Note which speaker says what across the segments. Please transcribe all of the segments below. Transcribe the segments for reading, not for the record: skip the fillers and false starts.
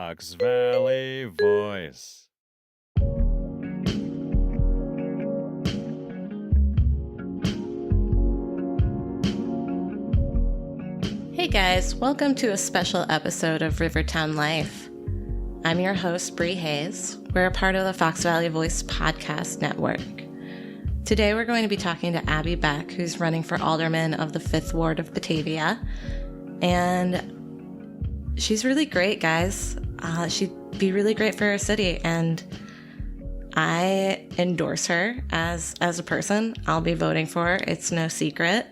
Speaker 1: Fox Valley Voice.
Speaker 2: Hey guys, welcome to a special episode of Rivertown Life. I'm your host, Brea Hayes. We're a part of the Fox Valley Voice podcast network. Today we're going to be talking to Abby Beck, who's running for alderman of the 5th Ward of Batavia. And she's really great, guys. She'd be really great for our city, and I endorse her as a person. I'll be voting for her. It's no secret.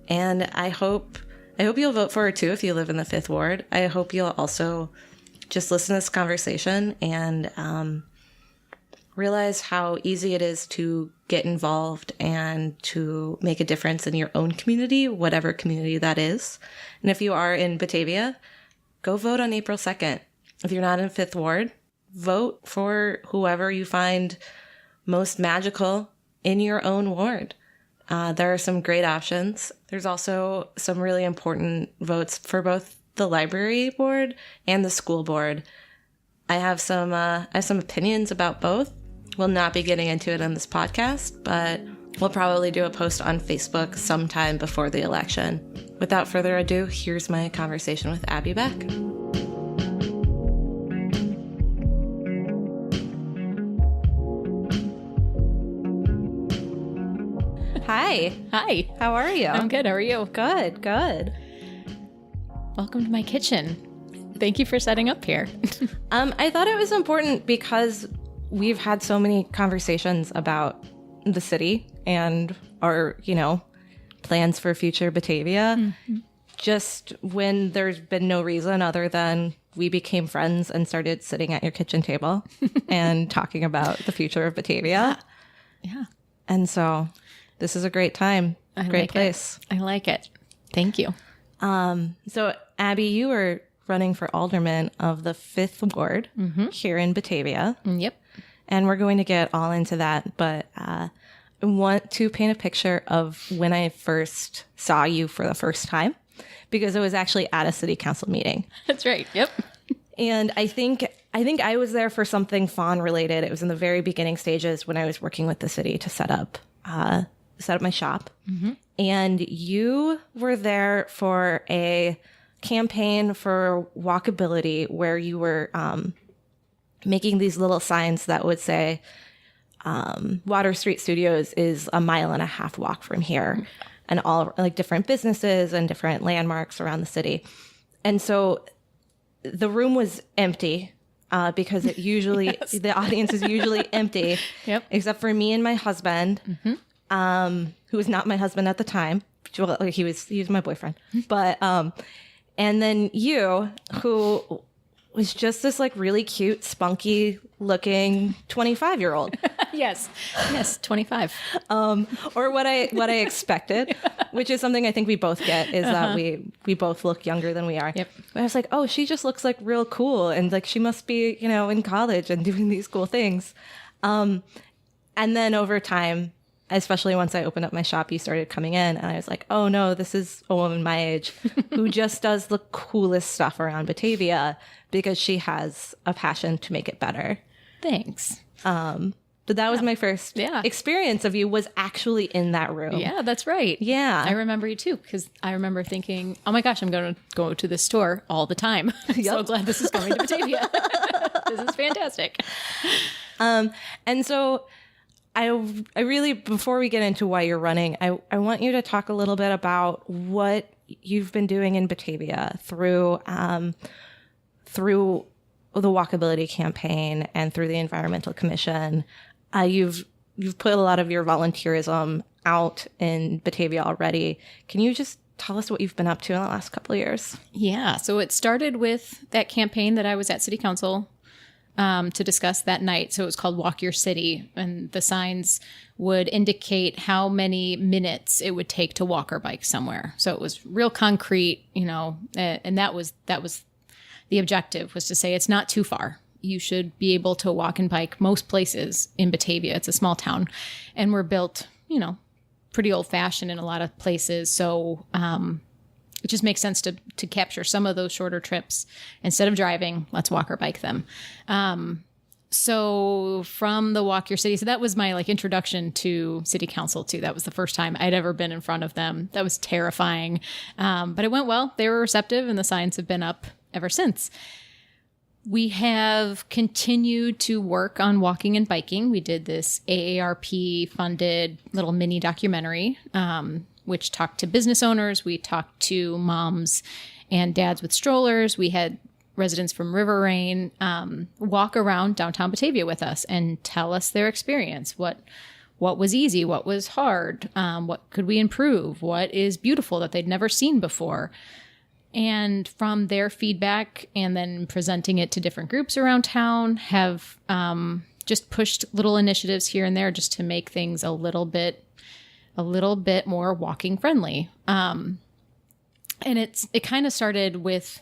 Speaker 2: And I hope you'll vote for her too if you live in the 5th Ward. I hope you'll also just listen to this conversation and realize how easy it is to get involved and to make a difference in your own community, whatever community that is. And if you are in Batavia, go vote on April 2nd. If you're not in 5th Ward, vote for whoever you find most magical in your own ward. There are some great options. There's also some really important votes for both the library board and the school board. I have some opinions about both. We'll not be getting into it on this podcast, but we'll probably do a post on Facebook sometime before the election. Without further ado, here's my conversation with Abby Beck. Hi.
Speaker 3: Hi.
Speaker 2: How are you?
Speaker 3: I'm good. How are you?
Speaker 2: Good.
Speaker 3: Welcome to my kitchen. Thank you for setting up here.
Speaker 2: I thought it was important because we've had so many conversations about the city and our, plans for future Batavia. Mm-hmm. Just when there's been no reason other than we became friends and started sitting at your kitchen table and talking about the future of Batavia.
Speaker 3: Yeah.
Speaker 2: And so this is a great time. Great place.
Speaker 3: I like it. Thank you.
Speaker 2: So Abby, you were running for alderman of the 5th Ward here in Batavia.
Speaker 3: Yep.
Speaker 2: And we're going to get all into that, but I want to paint a picture of when I first saw you for the first time, because it was actually at a city council meeting.
Speaker 3: That's right. Yep.
Speaker 2: And I think I was there for something fawn related. It was in the very beginning stages when I was working with the city to set up my shop. Mm-hmm. And you were there for a campaign for walkability where you were making these little signs that would say, Water Street Studios is a 1.5 mile walk from here, and all like different businesses and different landmarks around the city. And so the room was empty because it usually, yes. The audience is usually empty, yep. Except for me and my husband, who was not my husband at the time. Well, he was my boyfriend, but, and then you, who was just this like really cute, spunky looking 25-year-old.
Speaker 3: Yes, 25.
Speaker 2: Or what I expected, which is something I think we both get, is that we both look younger than we are.
Speaker 3: Yep.
Speaker 2: But I was like, oh, she just looks like real cool, and like she must be, in college and doing these cool things. And then over time, especially once I opened up my shop, you started coming in, and I was like, oh no, this is a woman my age who just does the coolest stuff around Batavia because she has a passion to make it better.
Speaker 3: Thanks.
Speaker 2: But that was my first experience of you, was actually in that room.
Speaker 3: Yeah, that's right.
Speaker 2: Yeah.
Speaker 3: I remember you too, because I remember thinking, oh my gosh, I'm going to go to this store all the time. I'm so glad this is coming to Batavia. This is fantastic.
Speaker 2: And so I really, before we get into why you're running, I want you to talk a little bit about what you've been doing in Batavia through the walkability campaign and through the environmental commission. You've put a lot of your volunteerism out in Batavia already. Can you just tell us what you've been up to in the last couple of years?
Speaker 3: Yeah. So it started with that campaign that I was at City Council to discuss that night. So it was called Walk Your City, and the signs would indicate how many minutes it would take to walk or bike somewhere. So it was real concrete, and that was the objective, was to say it's not too far. You should be able to walk and bike most places in Batavia. It's a small town, and we're built, pretty old fashioned in a lot of places. So it just makes sense to capture some of those shorter trips. Instead of driving, let's walk or bike them. So from the Walk Your City, so that was my like introduction to city council too. That was the first time I'd ever been in front of them. That was terrifying. But it went well. They were receptive and the signs have been up ever since. We have continued to work on walking and biking. We did this AARP funded little mini documentary, which talked to business owners. We talked to moms and dads with strollers. We had residents from River Rain walk around downtown Batavia with us and tell us their experience. What was easy? What was hard? What could we improve? What is beautiful that they'd never seen before? And from their feedback and then presenting it to different groups around town have just pushed little initiatives here and there just to make things a little bit more walking friendly. And it kind of started with,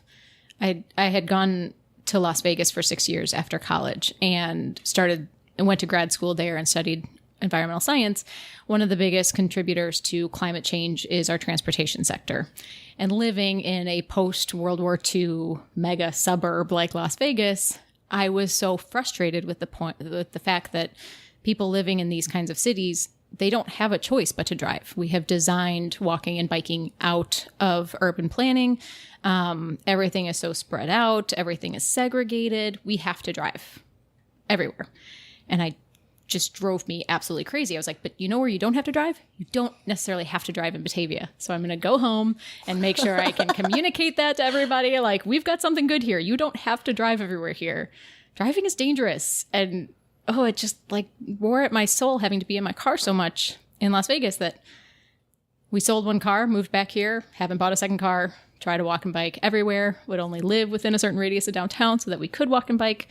Speaker 3: I had gone to Las Vegas for 6 years after college and went to grad school there and studied environmental science. One of the biggest contributors to climate change is our transportation sector. And living in a post-World War II mega suburb like Las Vegas, I was so frustrated with the fact that people living in these kinds of cities, they don't have a choice but to drive. We have designed walking and biking out of urban planning. Everything is so spread out. Everything is segregated. We have to drive everywhere. And I just drove me absolutely crazy. I was like, but you know where you don't have to drive? You don't necessarily have to drive in Batavia. So I'm going to go home and make sure I can communicate that to everybody. Like, we've got something good here. You don't have to drive everywhere here. Driving is dangerous. And it just like wore at my soul having to be in my car so much in Las Vegas that we sold one car, moved back here, haven't bought a second car, try to walk and bike everywhere, would only live within a certain radius of downtown so that we could walk and bike.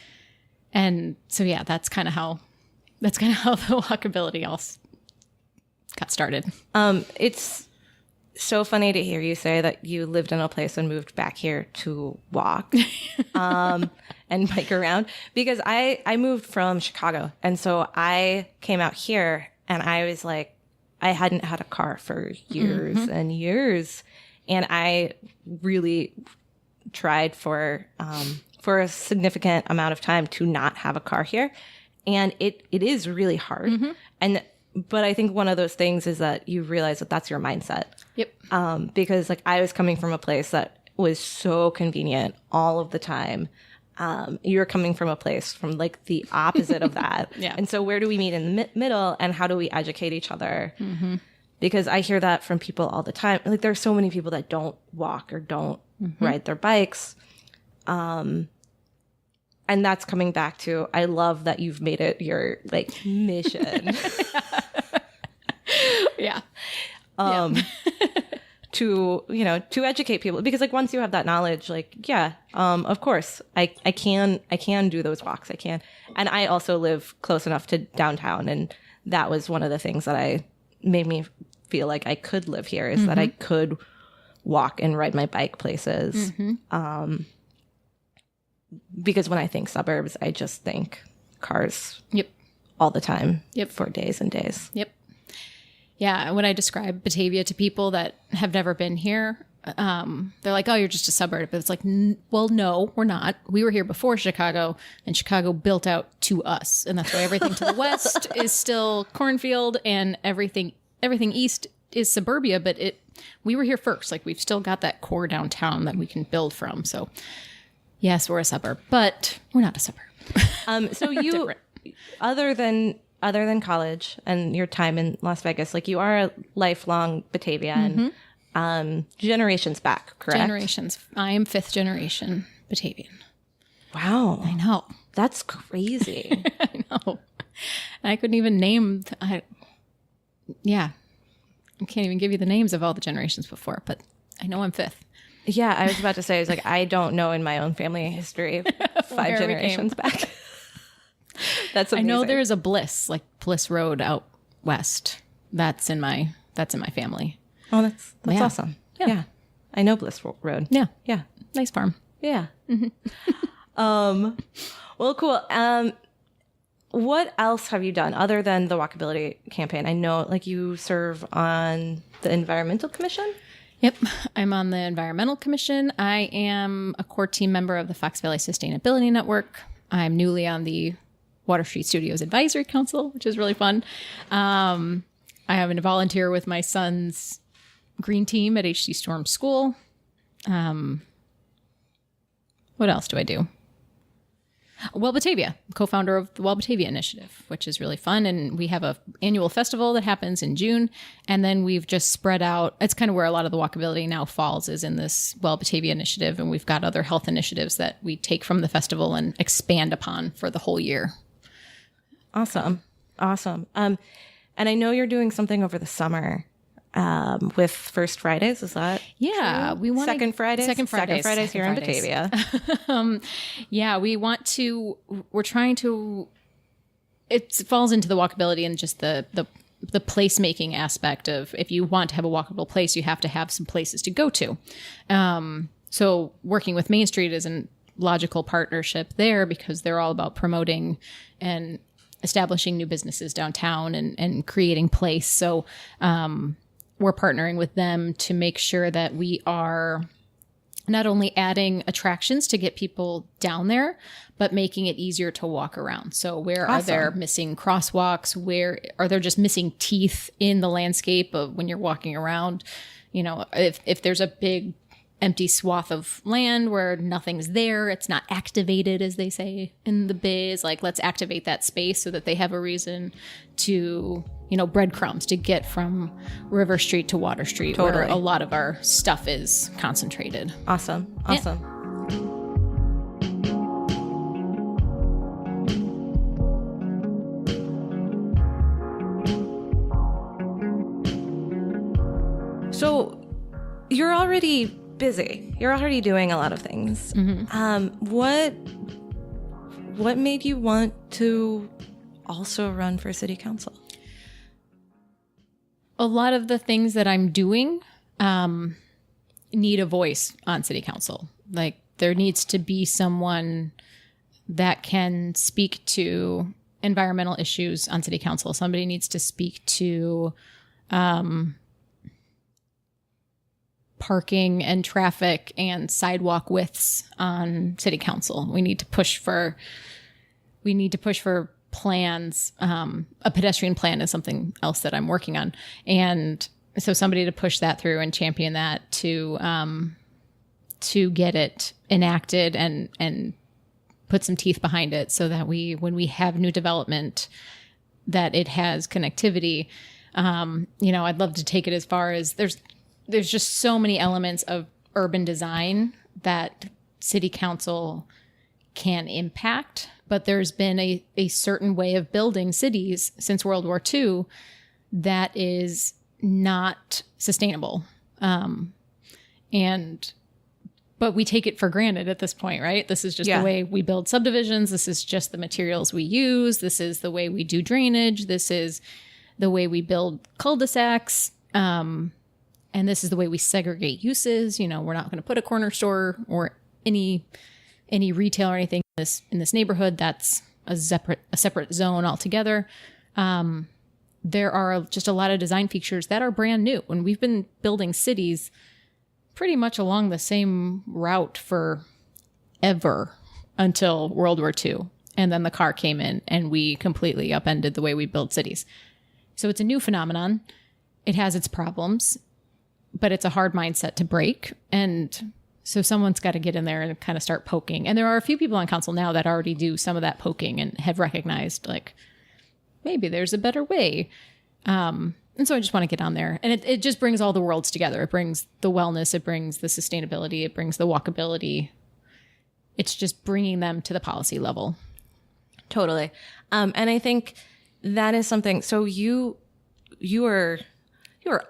Speaker 3: And so, yeah, that's kind of how the walkability all got started.
Speaker 2: It's so funny to hear you say that you lived in a place and moved back here to walk and bike around, because I moved from Chicago. And so I came out here and I was like, I hadn't had a car for years and years. And I really tried for a significant amount of time to not have a car here. And it is really hard. But I think one of those things is that you realize that that's your mindset. Yep. Because like I was coming from a place that was so convenient all of the time. You're coming from a place from like the opposite of that. Yeah. And so where do we meet in the middle, and how do we educate each other? Because I hear that from people all the time. Like there's so many people that don't walk or don't ride their bikes. And that's coming back to, I love that you've made it your like mission.
Speaker 3: Yeah.
Speaker 2: To educate people, because like once you have that knowledge, like, yeah, of course I can do those walks. I can. And I also live close enough to downtown. And that was one of the things that made me feel like I could live here, is that I could walk and ride my bike places. Because when I think suburbs, I just think cars. Yep. All the time. Yep. For days and days.
Speaker 3: Yep. Yeah. When I describe Batavia to people that have never been here, they're like, oh, you're just a suburb. But it's like, well, no, we're not. We were here before Chicago, and Chicago built out to us. And that's why everything to the west is still cornfield, and everything east is suburbia. But we were here first. Like, we've still got that core downtown that we can build from. So yes, we're a suburb, but we're not a suburb. So you, other than college and your time in Las Vegas, like you are a lifelong Batavian, generations back, correct? Generations. I am 5th generation Batavian.
Speaker 2: Wow.
Speaker 3: I know.
Speaker 2: That's crazy.
Speaker 3: I know. I couldn't even name, I can't even give you the names of all the generations before, but I know I'm 5th.
Speaker 2: Yeah, I was about to say, I was like, I don't know in my own family history 5 generations back. That's amazing.
Speaker 3: I know there's a Bliss Road out west. That's in my family.
Speaker 2: Oh, that's awesome. Yeah. I know Bliss Road.
Speaker 3: Yeah.
Speaker 2: Yeah.
Speaker 3: Nice farm.
Speaker 2: Yeah. Well, cool. What else have you done other than the walkability campaign? I know like you serve on the Environmental Commission.
Speaker 3: Yep. I'm on the Environmental Commission. I am a core team member of the Fox Valley Sustainability Network. I'm newly on the Water Street Studios Advisory Council, which is really fun. I have a volunteer with my son's green team at HC Storm School. What else do I do? WellBatavia, co-founder of the WellBatavia Initiative, which is really fun. And we have an annual festival that happens in June. And then we've just spread out. It's kind of where a lot of the walkability now falls, is in this WellBatavia Initiative. And we've got other health initiatives that we take from the festival and expand upon for the whole year.
Speaker 2: Awesome. And I know you're doing something over the summer with First Fridays. Is that
Speaker 3: true? We want
Speaker 2: Second Fridays here in Batavia.
Speaker 3: We're trying to, it falls into the walkability and just the placemaking aspect of, if you want to have a walkable place, you have to have some places to go to. So working with Main Street is a logical partnership there, because they're all about promoting and establishing new businesses downtown and creating place. So, we're partnering with them to make sure that we are not only adding attractions to get people down there, but making it easier to walk around. So where are there missing crosswalks? Where are there just missing teeth in the landscape of when you're walking around? You know, if there's a big empty swath of land where nothing's there, it's not activated, as they say in the biz, like, let's activate that space so that they have a reason to, breadcrumbs to get from River Street to Water Street, where a lot of our stuff is concentrated. Awesome.
Speaker 2: Yeah. So you're already busy. You're already doing a lot of things. Mm-hmm. What made you want to also run for city council?
Speaker 3: A lot of the things that I'm doing need a voice on city council. Like, there needs to be someone that can speak to environmental issues on city council. Somebody needs to speak to parking and traffic and sidewalk widths on city council. We need to push for plans. A pedestrian plan is something else that I'm working on. And so somebody to push that through and champion that to get it enacted and put some teeth behind it, so that when we have new development, that it has connectivity. I'd love to take it as far as there's just so many elements of urban design that city council can impact, but there's been a certain way of building cities since World War II that is not sustainable. But we take it for granted at this point, right? This is just the way we build subdivisions. This is just the materials we use. This is the way we do drainage. This is the way we build cul-de-sacs. And this is the way we segregate uses. We're not going to put a corner store or any retail or anything in this neighborhood. That's a separate zone altogether. There are just a lot of design features that are brand new, and we've been building cities pretty much along the same route forever until World War II. And then the car came in and we completely upended the way we build cities. So it's a new phenomenon. It has its problems, but it's a hard mindset to break. And so someone's got to get in there and kind of start poking. And there are a few people on council now that already do some of that poking and have recognized, like, maybe there's a better way. And so I just want to get on there. And it just brings all the worlds together. It brings the wellness. It brings the sustainability. It brings the walkability. It's just bringing them to the policy level.
Speaker 2: Totally. And I think that is something. So you are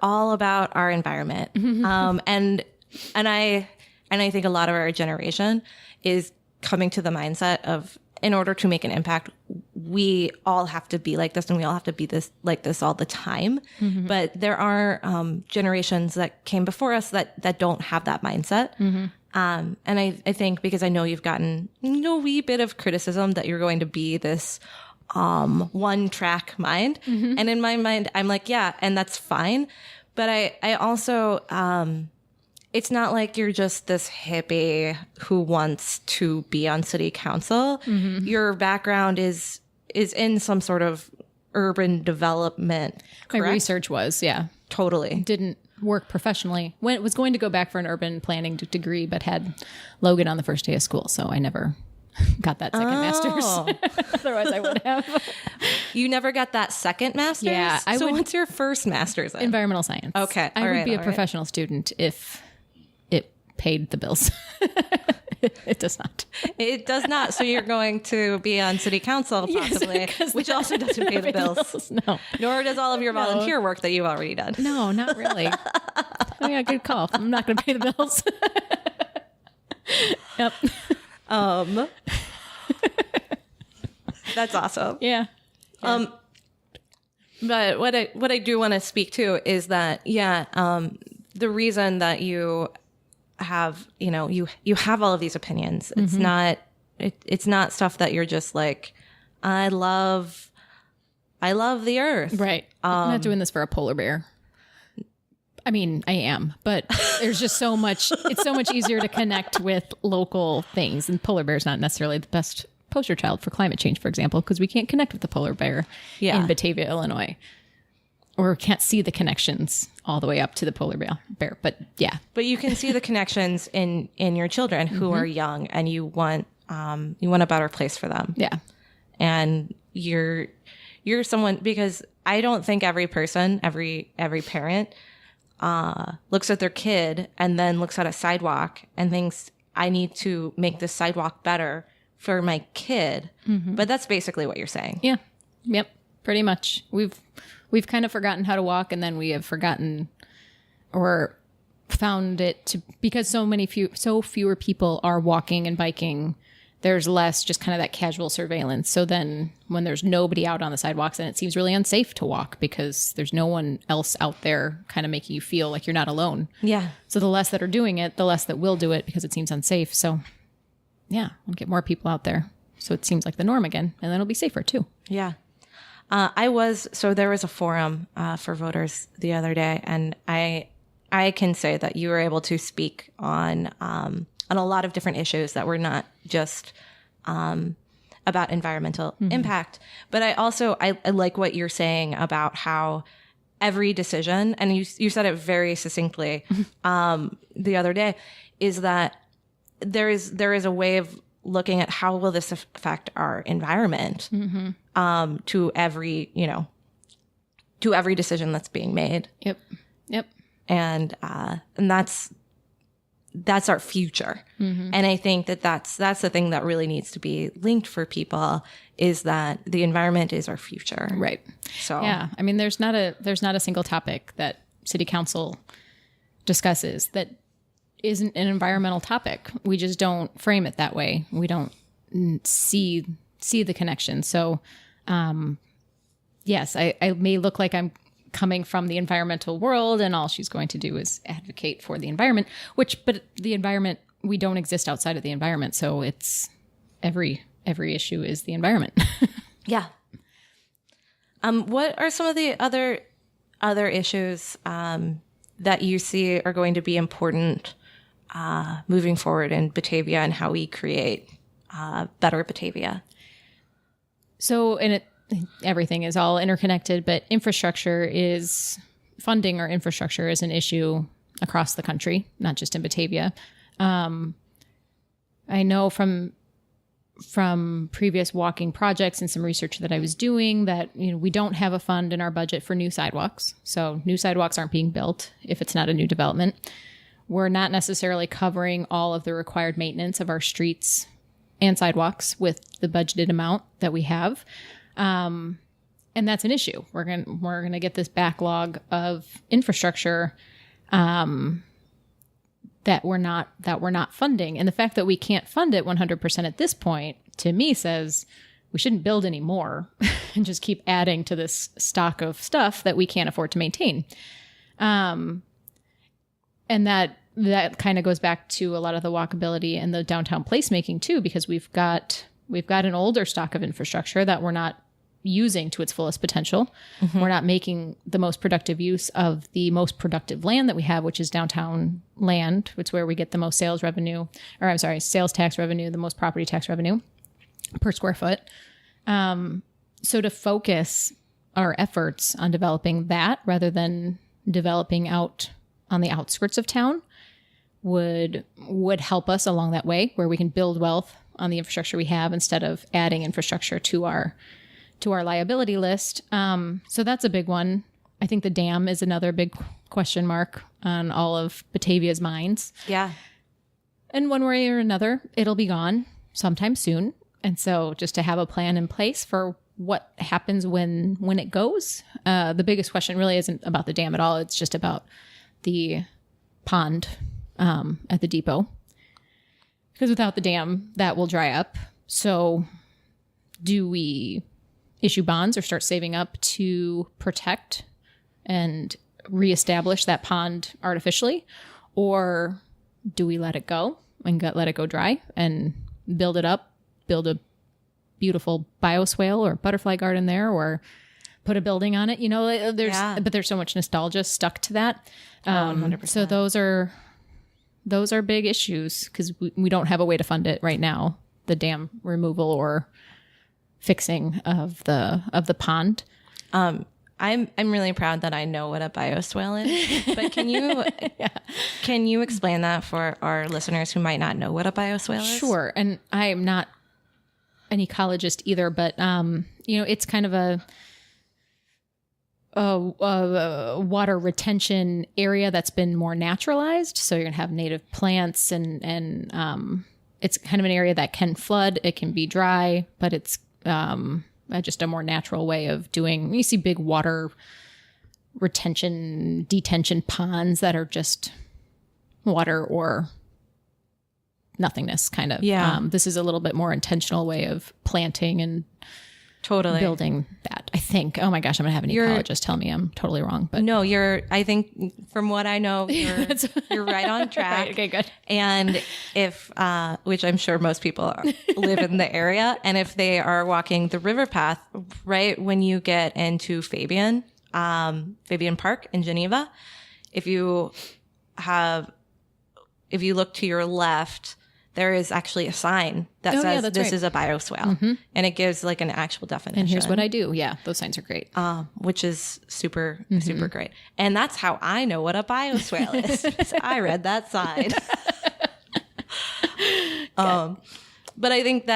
Speaker 2: all about our environment. And I think a lot of our generation is coming to the mindset of, in order to make an impact, we all have to be like this, and we all have to be like this all the time. Mm-hmm. But there are generations that came before us that don't have that mindset. Mm-hmm. And I think, because I know you've gotten a wee bit of criticism that you're going to be this one track mind. Mm-hmm. And in my mind, I'm like, yeah, and that's fine. But I also it's not like you're just this hippie who wants to be on city council. Your background is in some sort of urban development.
Speaker 3: My
Speaker 2: correct?
Speaker 3: research was, yeah.
Speaker 2: Totally.
Speaker 3: Didn't work professionally. Was going to go back for an urban planning degree, but had Logan on the first day of school, so I never got that second master's. Otherwise, I would have.
Speaker 2: You never got that second master's?
Speaker 3: Yeah.
Speaker 2: What's your first master's in?
Speaker 3: Environmental science.
Speaker 2: Okay.
Speaker 3: I would be a professional student if it paid the bills. It does not.
Speaker 2: It does not. So you're going to be on city council possibly,
Speaker 3: Yes,
Speaker 2: which also doesn't pay the bills.
Speaker 3: No.
Speaker 2: Nor does all of your volunteer work that you've already done.
Speaker 3: No, not really. Oh, yeah, good call. I'm not going to pay the bills. Yep.
Speaker 2: That's awesome.
Speaker 3: Yeah.
Speaker 2: But what I do want to speak to is that, the reason that you have, you have all of these opinions. It's not, it's not stuff that you're just like, I love the earth.
Speaker 3: Right. I'm not doing this for a polar bear. I mean, I am, but there's just so much, it's so much easier to connect with local things. And polar bear is not necessarily the best poster child for climate change, for example, because we can't connect with the polar bear in Batavia, Illinois. Or can't see the connections all the way up to the polar bear. But yeah. But
Speaker 2: you can see the connections in your children who are young, and you want a better place for them.
Speaker 3: Yeah.
Speaker 2: And you're someone, because I don't think every person, every parent looks at their kid and then looks at a sidewalk and thinks, I need to make this sidewalk better for my kid. But that's basically what you're saying.
Speaker 3: Yeah. Yep. Pretty much. We've kind of forgotten how to walk, and then we have forgotten or found it to, because so fewer people are walking and biking, there's less just kind of that casual surveillance. So then when there's nobody out on the sidewalks, and it seems really unsafe to walk because there's no one else out there kind of making you feel like you're not alone.
Speaker 2: Yeah.
Speaker 3: So the less that are doing it, the less that will do it because it seems unsafe. So yeah, we'll get more people out there. So it seems like the norm again, and then it'll be safer too.
Speaker 2: Yeah. There was a forum for voters the other day, and I can say that you were able to speak on a lot of different issues that were not just about environmental impact. But I like what you're saying about how every decision, and you said it very succinctly the other day, is that there is a way of looking at how will this affect our environment to every decision that's being made.
Speaker 3: Yep.
Speaker 2: And that's our future. And I think that's the thing that really needs to be linked for people, is that the environment is our future.
Speaker 3: Right.
Speaker 2: So
Speaker 3: yeah, I mean, there's not a single topic that City Council discusses that isn't an environmental topic. We just don't frame it that way. We don't see the connection. So, yes, I may look like I'm coming from the environmental world and all she's going to do is advocate for the environment, but the environment, we don't exist outside of the environment. So it's every issue is the environment.
Speaker 2: Yeah. What are some of the other issues that you see are going to be important moving forward in Batavia, and how we create better Batavia?
Speaker 3: So, everything is all interconnected, but funding or infrastructure is an issue across the country, not just in Batavia. I know from previous walking projects and some research that I was doing that, we don't have a fund in our budget for new sidewalks. So new sidewalks aren't being built if it's not a new development. We're not necessarily covering all of the required maintenance of our streets and sidewalks with the budgeted amount that we have. And that's an issue. We're going to get this backlog of infrastructure that we're not funding. And the fact that we can't fund it 100% at this point, to me, says we shouldn't build any more and just keep adding to this stock of stuff that we can't afford to maintain. And that kind of goes back to a lot of the walkability and the downtown placemaking too, because we've got an older stock of infrastructure that we're not using to its fullest potential. We're not making the most productive use of the most productive land that we have, which is downtown land. It's where we get the most sales tax revenue, the most property tax revenue per square foot. So to focus our efforts on developing that rather than developing out on the outskirts of town would help us along that way, where we can build wealth on the infrastructure we have instead of adding infrastructure to our liability list. So that's a big one. I think the dam is another big question mark on all of Batavia's minds.
Speaker 2: Yeah.
Speaker 3: And one way or another, it'll be gone sometime soon. And so just to have a plan in place for what happens when it goes. The biggest question really isn't about the dam at all. It's just about the pond at the depot. Because without the dam, that will dry up. So do we issue bonds or start saving up to protect and reestablish that pond artificially? Or do we let it go and let it go dry and build it up, build a beautiful bioswale or butterfly garden there, or put a building on it? But there's so much nostalgia stuck to that.
Speaker 2: 100%.
Speaker 3: So those are big issues because we don't have a way to fund it right now, the dam removal or fixing of the pond.
Speaker 2: I'm really proud that I know what a bioswale is, but can you explain that for our listeners who might not know what a bioswale is?
Speaker 3: Sure. And I'm not an ecologist either, but it's kind of a water retention area that's been more naturalized. So you're gonna have native plants and it's kind of an area that can flood. It can be dry, but it's just a more natural way of doing. You see big water detention ponds that are just water or nothingness kind of.
Speaker 2: Yeah.
Speaker 3: This is a little bit more intentional way of planting and
Speaker 2: totally
Speaker 3: building that, I think. Oh my gosh, I'm gonna have an ecologist tell me I'm totally wrong. But
Speaker 2: no, I think from what I know, you're right on track.
Speaker 3: Right, okay, good.
Speaker 2: And if, which I'm sure most people live in the area, and if they are walking the river path, right when you get into Fabian Park in Geneva, if you look to your left, there is actually a sign that says this is a bioswale, and it gives like an actual definition.
Speaker 3: And here's what I do. Yeah, those signs are great.
Speaker 2: Which is super great. And that's how I know what a bioswale is. Because I read that sign. But I think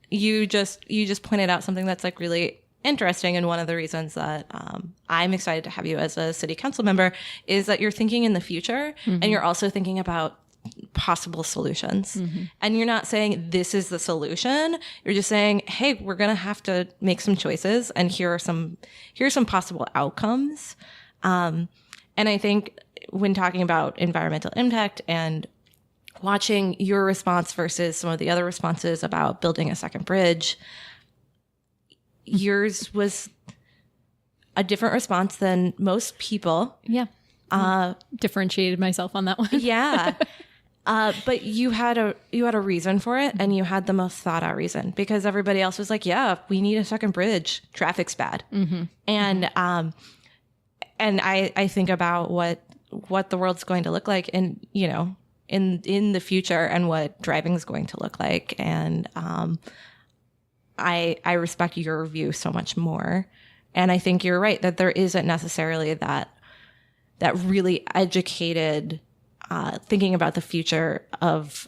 Speaker 2: you just pointed out something that's like really interesting. And one of the reasons that I'm excited to have you as a city council member is that you're thinking in the future, and you're also thinking about possible solutions. And you're not saying this is the solution. You're just saying, hey, we're going to have to make some choices, and here's some possible outcomes. And I think when talking about environmental impact and watching your response versus some of the other responses about building a second bridge, yours was a different response than most people.
Speaker 3: Yeah. Differentiated myself on that one.
Speaker 2: Yeah. But you had a reason for it, and you had the most thought out reason, because everybody else was like, yeah, we need a second bridge. Traffic's bad. And I think about what the world's going to look like in the future, and what driving is going to look like. And, I respect your view so much more. And I think you're right that there isn't necessarily that really educated thinking about the future of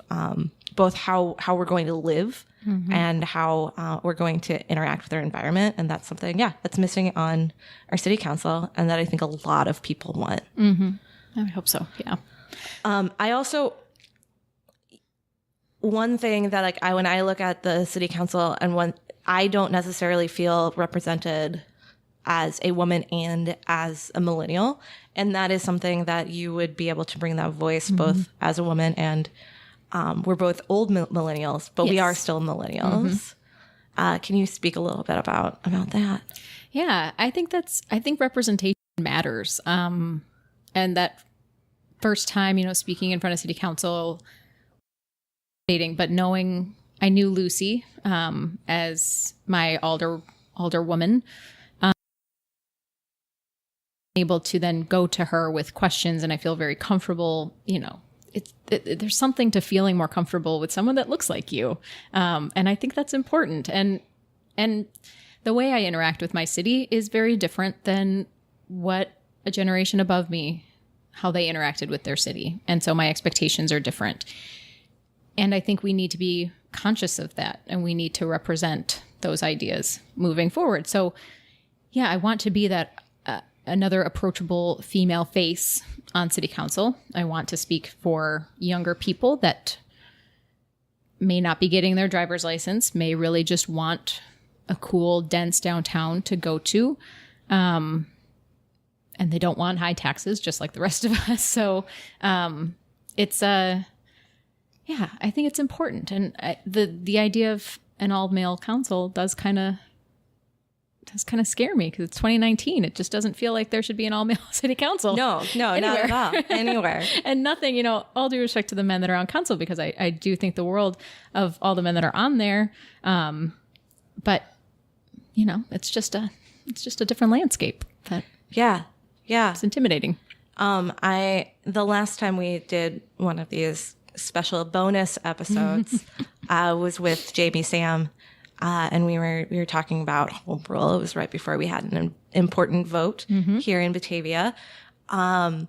Speaker 2: both how we're going to live and how we're going to interact with our environment. And that's something, that's missing on our city council, and that I think a lot of people want.
Speaker 3: I would hope so. Yeah.
Speaker 2: I also, one thing that when I look at the city council, and I don't necessarily feel represented as a woman and as a millennial. And that is something that you would be able to bring that voice both as a woman and we're both old millennials, but we are still millennials. Can you speak a little bit about that?
Speaker 3: Yeah, I think representation matters. And that first time, speaking in front of city council, dating, but knowing I knew Lucy as my alder alderwoman, able to then go to her with questions, and I feel very comfortable. There's something to feeling more comfortable with someone that looks like you, and I think that's important. And the way I interact with my city is very different than what a generation above me, how they interacted with their city, and so my expectations are different. And I think we need to be conscious of that, and we need to represent those ideas moving forward. So, yeah, I want to be that. Another approachable female face on city council. I want to speak for younger people that may not be getting their driver's license, may really just want a cool, dense downtown to go to. And they don't want high taxes, just like the rest of us. So I think it's important. And the idea of an all-male council does kind of scare me, because it's 2019. It just doesn't feel like there should be an all-male city council.
Speaker 2: No, not at all. Anywhere.
Speaker 3: And nothing, all due respect to the men that are on council, because I do think the world of all the men that are on there. But, it's just a different landscape.
Speaker 2: Yeah.
Speaker 3: It's intimidating.
Speaker 2: The last time we did one of these special bonus episodes was with Jamie Sam. And we were talking about home rule. It was right before we had an important vote here in Batavia. And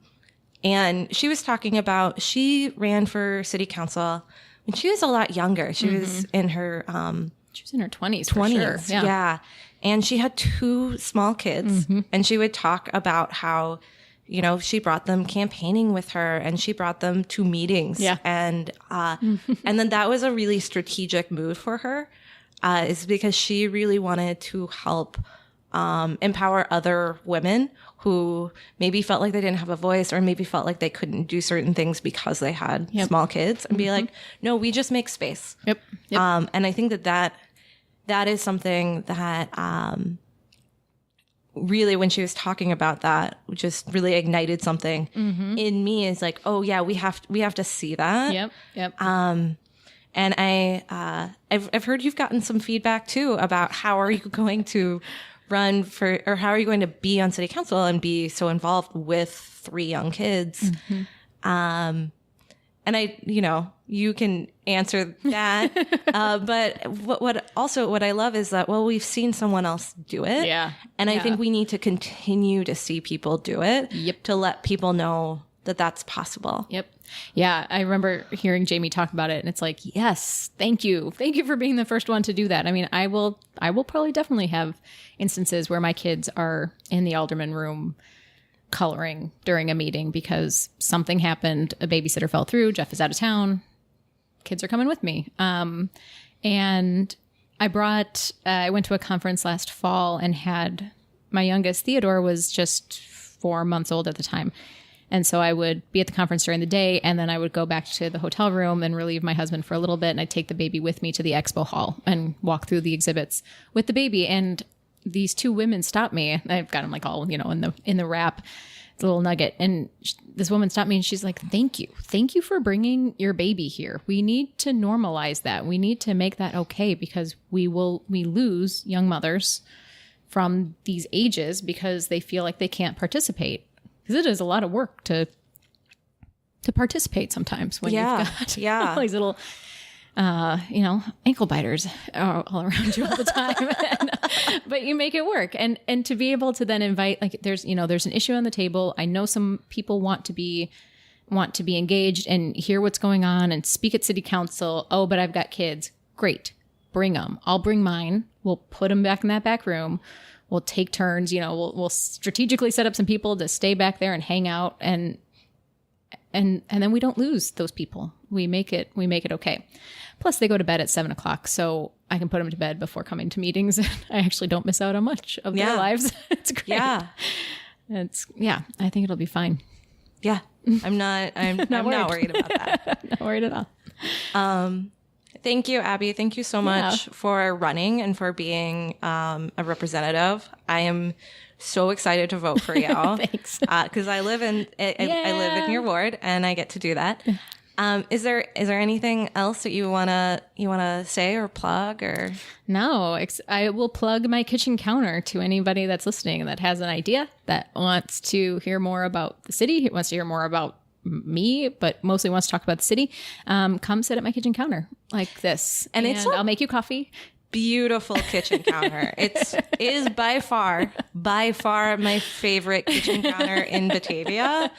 Speaker 2: she was talking about, she ran for city council when she was a lot younger. She was in her
Speaker 3: 20s.
Speaker 2: 20s.
Speaker 3: Sure.
Speaker 2: Yeah. And she had 2 small kids, and she would talk about how, she brought them campaigning with her, and she brought them to meetings.
Speaker 3: Yeah.
Speaker 2: And then that was a really strategic move for her. Is because she really wanted to help empower other women who maybe felt like they didn't have a voice, or maybe felt like they couldn't do certain things because they had small kids, and be like, no, we just make space.
Speaker 3: Yep.
Speaker 2: And I think that is something that really, when she was talking about that, just really ignited something in me. Is like, oh yeah, we have to see that.
Speaker 3: Yep.
Speaker 2: And I've heard you've gotten some feedback too about how are you going to run for, or how are you going to be on city council and be so involved with 3 young kids? And you can answer that. But what I love is that, we've seen someone else do it.
Speaker 3: Yeah.
Speaker 2: And I think we need to continue to see people do it.
Speaker 3: Yep.
Speaker 2: To let people know that that's possible.
Speaker 3: Yep. Yeah, I remember hearing Jamie talk about it, and it's like, yes, thank you for being the first one to do that. I mean, I will probably definitely have instances where my kids are in the alderman room coloring during a meeting because something happened, a babysitter fell through, Jeff is out of town, kids are coming with me. And I went to a conference last fall and had my youngest, Theodore, was just 4 months old at the time. And so I would be at the conference during the day, and then I would go back to the hotel room and relieve my husband for a little bit. And I'd take the baby with me to the expo hall and walk through the exhibits with the baby. And these 2 women stopped me. I've got them like all, in the wrap, the little nugget. And this woman stopped me and she's like, thank you for bringing your baby here. We need to normalize that. We need to make that okay, because we lose young mothers from these ages because they feel like they can't participate. Because it is a lot of work to participate sometimes when you've got all these little, ankle biters all around you all the time. But you make it work. And to be able to then invite, like, there's an issue on the table. I know some people want to be engaged and hear what's going on and speak at city council. Oh, but I've got kids. Great. Bring them. I'll bring mine. We'll put them back in that back room. We'll take turns, we'll strategically set up some people to stay back there and hang out, and then we don't lose those people. We make it okay. Plus they go to bed at 7:00, so I can put them to bed before coming to meetings. I actually don't miss out on much of their lives. It's great. Yeah. I think it'll be fine.
Speaker 2: Yeah. I'm not worried about that.
Speaker 3: Not worried at all.
Speaker 2: Thank you, Abby. Thank you so much for running and for being a representative. I am so excited to vote for you.
Speaker 3: Thanks.
Speaker 2: Because I live in your ward and I get to do that. Is there anything else that you wanna say or plug or?
Speaker 3: No, I will plug my kitchen counter to anybody that's listening that has an idea, that wants to hear more about the city, wants to hear more about me, but mostly wants to talk about the city. Come sit at my kitchen counter like this, and I'll make you coffee.
Speaker 2: Beautiful kitchen counter. It is by far my favorite kitchen counter in Batavia.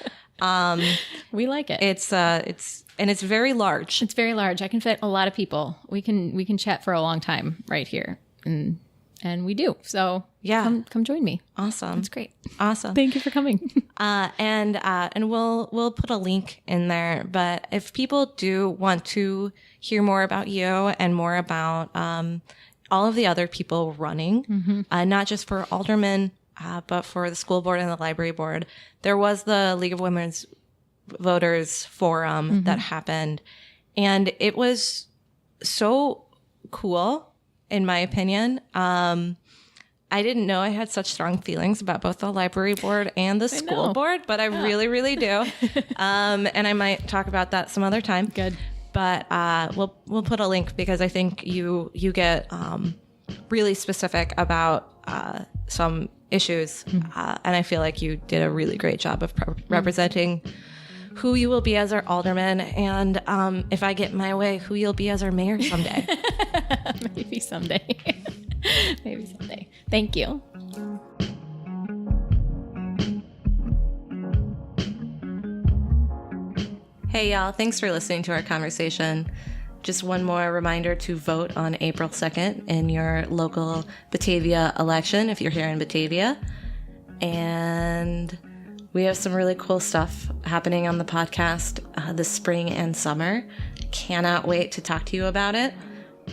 Speaker 3: We like it.
Speaker 2: It's very large.
Speaker 3: It's very large. I can fit a lot of people. We can chat for a long time right here, and we do. So yeah, come join me.
Speaker 2: Awesome.
Speaker 3: It's great.
Speaker 2: Awesome.
Speaker 3: Thank you for coming.
Speaker 2: And we'll put a link in there. But if people do want to hear more about you and more about all of the other people running, not just for aldermen, but for the school board and the library board, there was the League of Women's Voters Forum that happened. And it was so cool, in my opinion. I didn't know I had such strong feelings about both the library board and the school board, but I really, really do. And I might talk about that some other time.
Speaker 3: Good.
Speaker 2: But we'll put a link because I think you get really specific about some issues, and I feel like you did a really great job of representing who you will be as our alderman, and if I get my way, who you'll be as our mayor someday.
Speaker 3: Maybe someday. Maybe someday. Thank you.
Speaker 2: Hey, y'all. Thanks for listening to our conversation. Just one more reminder to vote on April 2nd in your local Batavia election if you're here in Batavia. And we have some really cool stuff happening on the podcast this spring and summer. Cannot wait to talk to you about it.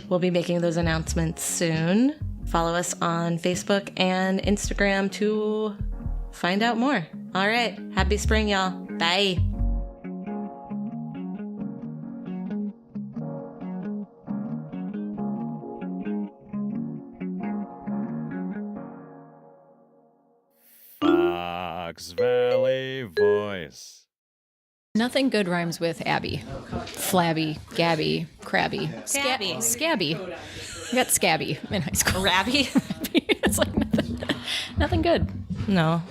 Speaker 2: We'll be making those announcements soon. Follow us on Facebook and Instagram to find out more. All right. Happy spring, y'all. Bye.
Speaker 1: Fox Valley Voice.
Speaker 3: Nothing good rhymes with Abby. Flabby, Gabby, Crabby.
Speaker 2: Scabby.
Speaker 3: Scabby. I got Scabby in high school.
Speaker 2: Rabby?
Speaker 3: It's like nothing good.
Speaker 2: No.